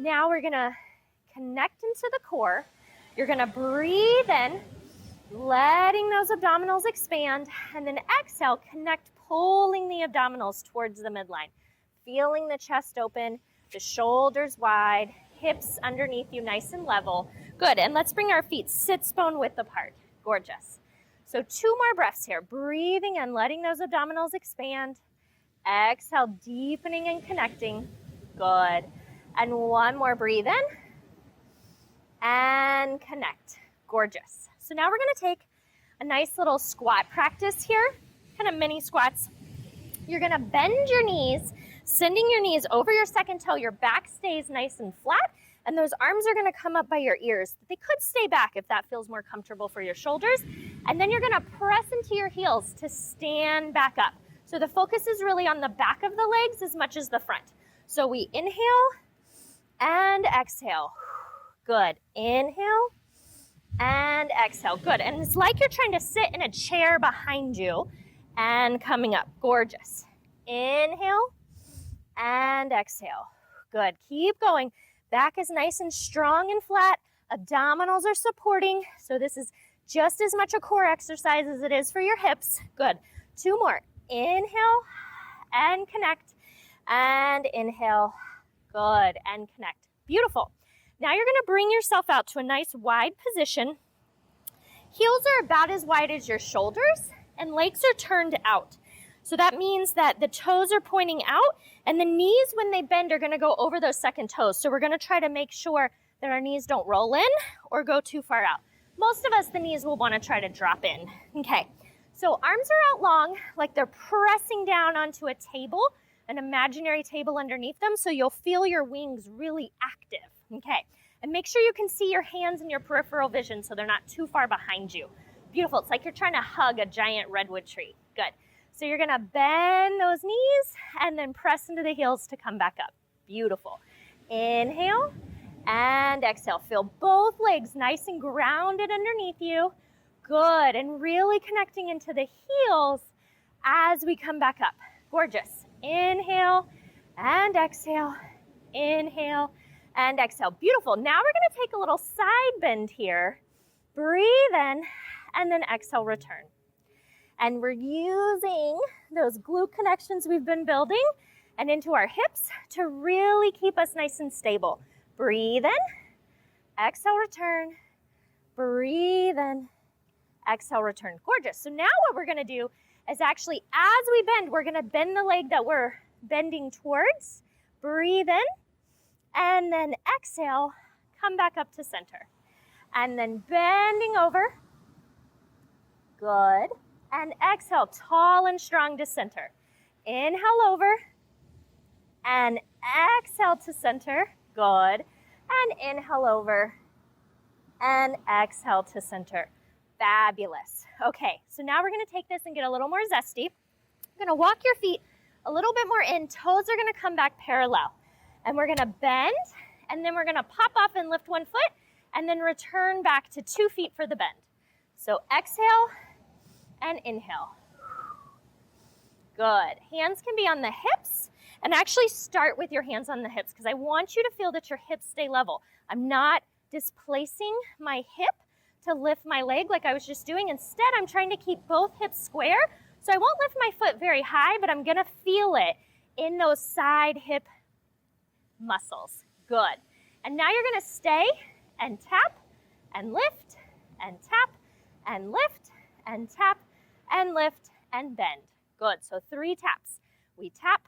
Now we're gonna connect into the core. You're gonna breathe in, letting those abdominals expand, and then exhale, connect, pulling the abdominals towards the midline. Feeling the chest open, the shoulders wide, hips underneath you nice and level. Good, and let's bring our feet sits bone width apart. Gorgeous. So 2 more breaths here. Breathing in, letting those abdominals expand. Exhale, deepening and connecting. Good. And 1 more, breathe in and connect. Gorgeous. So now we're gonna take a nice little squat practice here, kind of mini squats. You're gonna bend your knees, sending your knees over your second toe. Your back stays nice and flat, and those arms are gonna come up by your ears. They could stay back if that feels more comfortable for your shoulders. And then you're gonna press into your heels to stand back up. So the focus is really on the back of the legs as much as the front. So we inhale and exhale. Good. Inhale and exhale. Good. And it's like you're trying to sit in a chair behind you and coming up. Gorgeous. Inhale and exhale. Good. Keep going. Back is nice and strong and flat. Abdominals are supporting. So this is just as much a core exercise as it is for your hips. Good. 2 more. Inhale and connect. And inhale. Good. And connect. Beautiful. Now you're going to bring yourself out to a nice wide position. Heels are about as wide as your shoulders, and legs are turned out. So that means that the toes are pointing out, and the knees, when they bend, are going to go over those second toes. So we're going to try to make sure that our knees don't roll in or go too far out. Most of us, the knees will want to try to drop in. Okay, so arms are out long, like they're pressing down onto a table, an imaginary table underneath them, so you'll feel your wings really active. Okay, and make sure you can see your hands in your peripheral vision so they're not too far behind you. Beautiful. It's like you're trying to hug a giant redwood tree. Good. So you're going to bend those knees and then press into the heels to come back up. Beautiful. Inhale and exhale. Feel both legs nice and grounded underneath you. Good. And really connecting into the heels as we come back up. Gorgeous. Inhale and exhale. Inhale and exhale. Beautiful. Now we're going to take a little side bend here. Breathe in and then exhale, return. And we're using those glute connections we've been building and into our hips to really keep us nice and stable. Breathe in, exhale, return. Breathe in, exhale, return. Gorgeous. So now what we're going to do is actually, as we bend, we're going to bend the leg that we're bending towards. Breathe in, and then exhale, come back up to center. And then bending over. Good. And exhale, tall and strong to center. Inhale over. And exhale to center. Good. And inhale over. And exhale to center. Fabulous. Okay, so now we're going to take this and get a little more zesty. You're going to walk your feet a little bit more in. Toes are going to come back parallel. And we're going to bend, and then we're going to pop off and lift 1 foot, and then return back to 2 feet for the bend. So exhale and inhale. Good. Hands can be on the hips, and actually start with your hands on the hips because I want you to feel that your hips stay level. I'm not displacing my hip to lift my leg like I was just doing. Instead, I'm trying to keep both hips square, so I won't lift my foot very high, but I'm going to feel it in those side hip muscles. Good. And now you're going to stay and tap and lift and tap and lift and tap and lift and bend. Good. So 3 taps. We tap.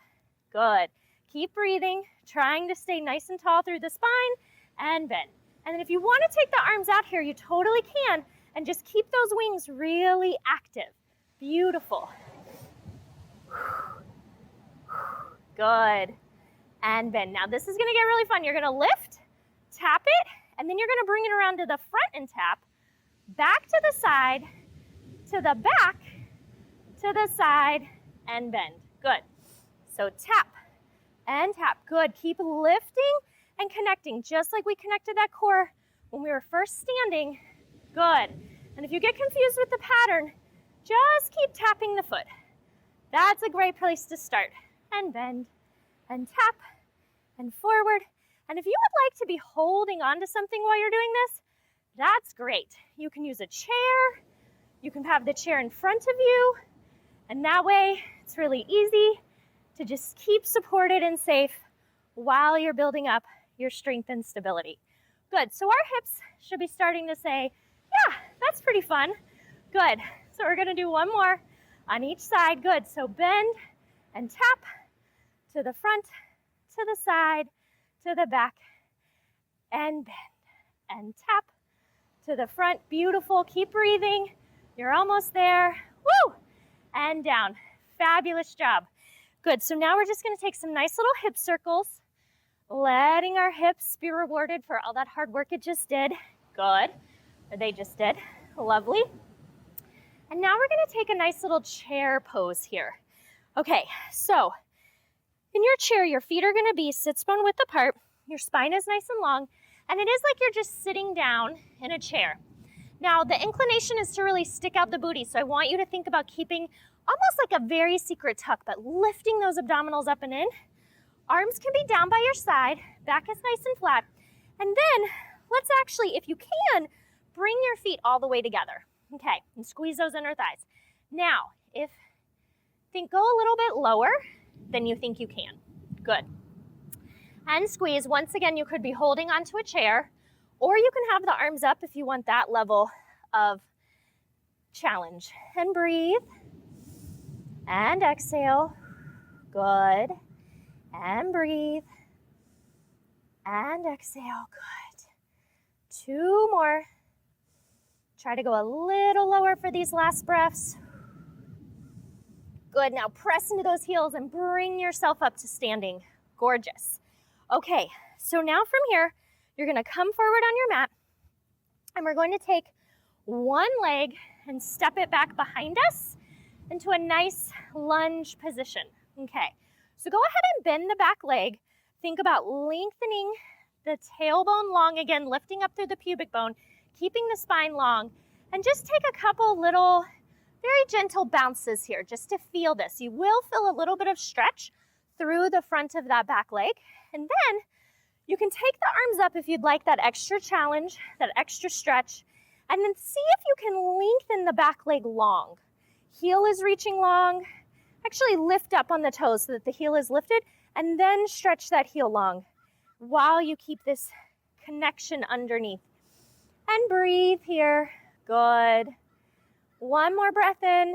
Good. Keep breathing, trying to stay nice and tall through the spine and bend. And then if you want to take the arms out here, you totally can, and just keep those wings really active. Beautiful. Good. And bend. Now this is going to get really fun. You're going to lift, tap it, and then you're going to bring it around to the front and tap, back to the side, to the back, to the side, and bend. Good. So tap and tap. Good. Keep lifting and connecting, just like we connected that core when we were first standing. Good. And if you get confused with the pattern, just keep tapping the foot. That's a great place to start. And bend, and tap, and forward, And if you would like to be holding on to something while you're doing this, that's great. You can use a chair. You can have the chair in front of you. And that way, it's really easy to just keep supported and safe while you're building up your strength and stability. Good, so our hips should be starting to say, yeah, that's pretty fun. Good, so we're gonna do one more on each side. Good, so bend and tap to the front, to the side, to the back, and bend and tap to the front. Beautiful, keep breathing. You're almost there. Woo! And down. Fabulous job. Good, so now we're just gonna take some nice little hip circles, letting our hips be rewarded for all that hard work it just did. Good, or they just did. Lovely. And now we're gonna take a nice little chair pose here. Okay, so in your chair, your feet are gonna be sits bone width apart, your spine is nice and long, and it is like you're just sitting down in a chair. Now, the inclination is to really stick out the booty, so I want you to think about keeping almost like a very secret tuck, but lifting those abdominals up and in. Arms can be down by your side, back is nice and flat. And then let's actually, if you can, bring your feet all the way together. Okay, and squeeze those inner thighs. Now, go a little bit lower than you think you can. Good. And squeeze. Once again, you could be holding onto a chair, or you can have the arms up if you want that level of challenge. And breathe. And exhale. Good. And breathe. And exhale. Good. 2 more. Try to go a little lower for these last breaths. Good. Now press into those heels and bring yourself up to standing. Gorgeous. Okay, so now from here, you're going to come forward on your mat, and we're going to take one leg and step it back behind us into a nice lunge position. Okay, so go ahead and bend the back leg. Think about lengthening the tailbone long, again, lifting up through the pubic bone, keeping the spine long, and just take a couple little, very gentle bounces here just to feel this. You will feel a little bit of stretch through the front of that back leg, and then you can take the arms up if you'd like that extra challenge, that extra stretch, and then see if you can lengthen the back leg long. Heel is reaching long. Actually lift up on the toes so that the heel is lifted, and then stretch that heel long while you keep this connection underneath. And breathe here. Good. One more breath in.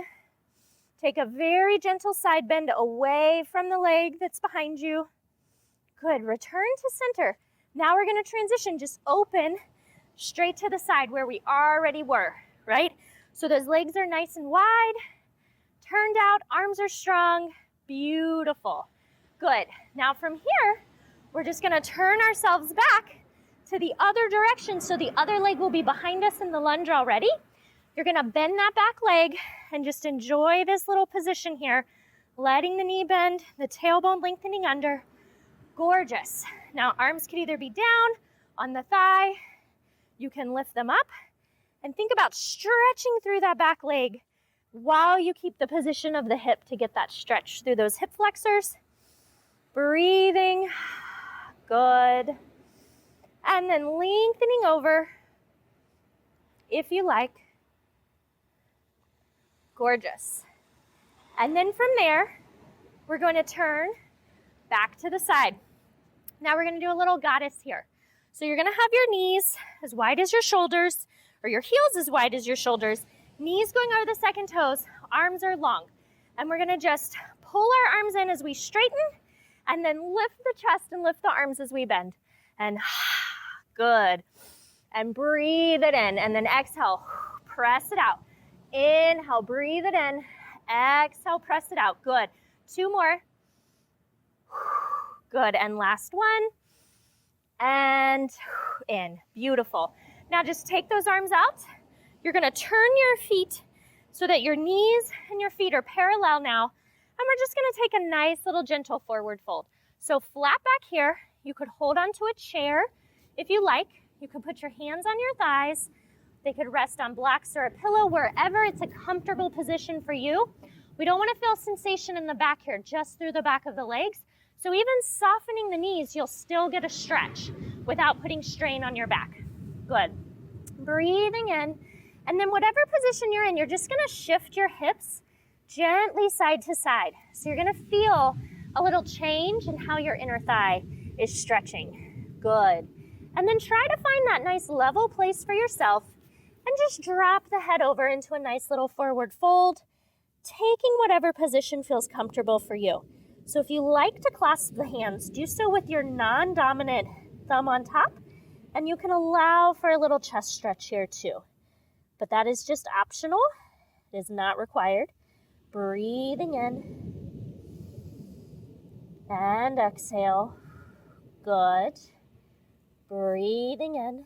Take a very gentle side bend away from the leg that's behind you. Good. Return to center. Now we're going to transition. Just open straight to the side where we already were, right? So those legs are nice and wide, turned out, arms are strong. Beautiful. Good. Now from here, we're just going to turn ourselves back to the other direction. So the other leg will be behind us in the lunge already. You're going to bend that back leg and just enjoy this little position here, letting the knee bend, the tailbone lengthening under. Gorgeous. Now arms can either be down on the thigh, you can lift them up, and think about stretching through that back leg while you keep the position of the hip to get that stretch through those hip flexors. Breathing. Good. And then lengthening over if you like. Gorgeous. And then from there, we're going to turn back to the side. Now we're going to do a little goddess here. So you're going to have your knees as wide as your shoulders, or your heels as wide as your shoulders, knees going over the second toes, arms are long. And we're going to just pull our arms in as we straighten, and then lift the chest and lift the arms as we bend. And good. And breathe it in, and then exhale, press it out. Inhale, breathe it in. Exhale, press it out. Good. 2 more. Good. And last one. And in. Beautiful. Now just take those arms out. You're going to turn your feet so that your knees and your feet are parallel now. And we're just going to take a nice little gentle forward fold. So flat back here. You could hold onto a chair if you like. You could put your hands on your thighs. They could rest on blocks or a pillow, wherever it's a comfortable position for you. We don't want to feel sensation in the back here, just through the back of the legs. So even softening the knees, you'll still get a stretch without putting strain on your back. Good. Breathing in, and then whatever position you're in, you're just gonna shift your hips gently side to side. So you're gonna feel a little change in how your inner thigh is stretching. Good. And then try to find that nice level place for yourself and just drop the head over into a nice little forward fold, taking whatever position feels comfortable for you. So if you like to clasp the hands, do so with your non-dominant thumb on top, and you can allow for a little chest stretch here too. But that is just optional. It is not required. Breathing in and exhale. Good. Breathing in.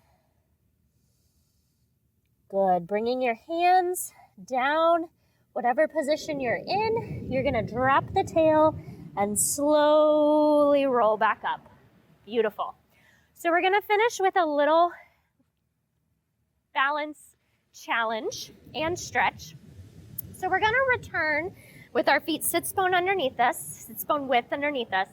Good. Bringing your hands down, whatever position you're in, you're gonna drop the tail and slowly roll back up. Beautiful. So we're gonna finish with a little balance challenge and stretch. So we're gonna return with our feet sits bone underneath us, sits bone width underneath us,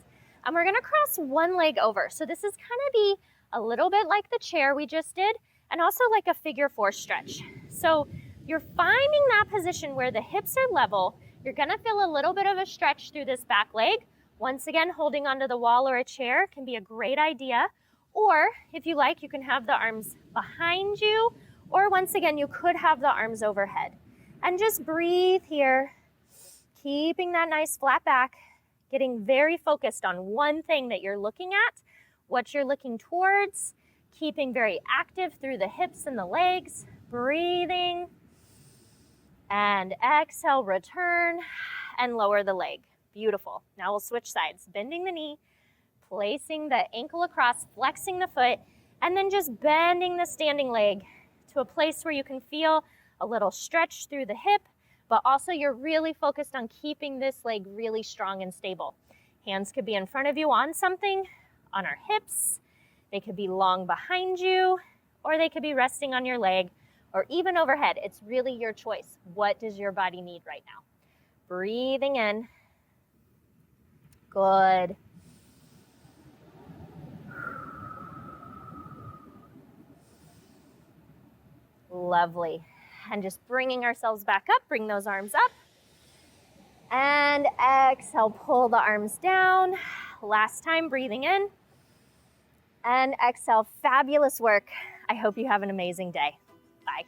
and we're gonna cross one leg over. So this is gonna be a little bit like the chair we just did, and also like a figure four stretch. So you're finding that position where the hips are level. You're gonna feel a little bit of a stretch through this back leg. Once again, holding onto the wall or a chair can be a great idea. Or if you like, you can have the arms behind you, or once again, you could have the arms overhead. And just breathe here, keeping that nice flat back, getting very focused on one thing that you're looking at, what you're looking towards, keeping very active through the hips and the legs, breathing, and exhale, return, and lower the leg. Beautiful. Now we'll switch sides, bending the knee, placing the ankle across, flexing the foot, and then just bending the standing leg to a place where you can feel a little stretch through the hip, but also you're really focused on keeping this leg really strong and stable. Hands could be in front of you on something, on our hips. They could be long behind you, or they could be resting on your leg, or even overhead. It's really your choice. What does your body need right now? Breathing in. Good. Lovely. And just bringing ourselves back up, bring those arms up. And exhale, pull the arms down. Last time, breathing in. And exhale, fabulous work. I hope you have an amazing day. Bye.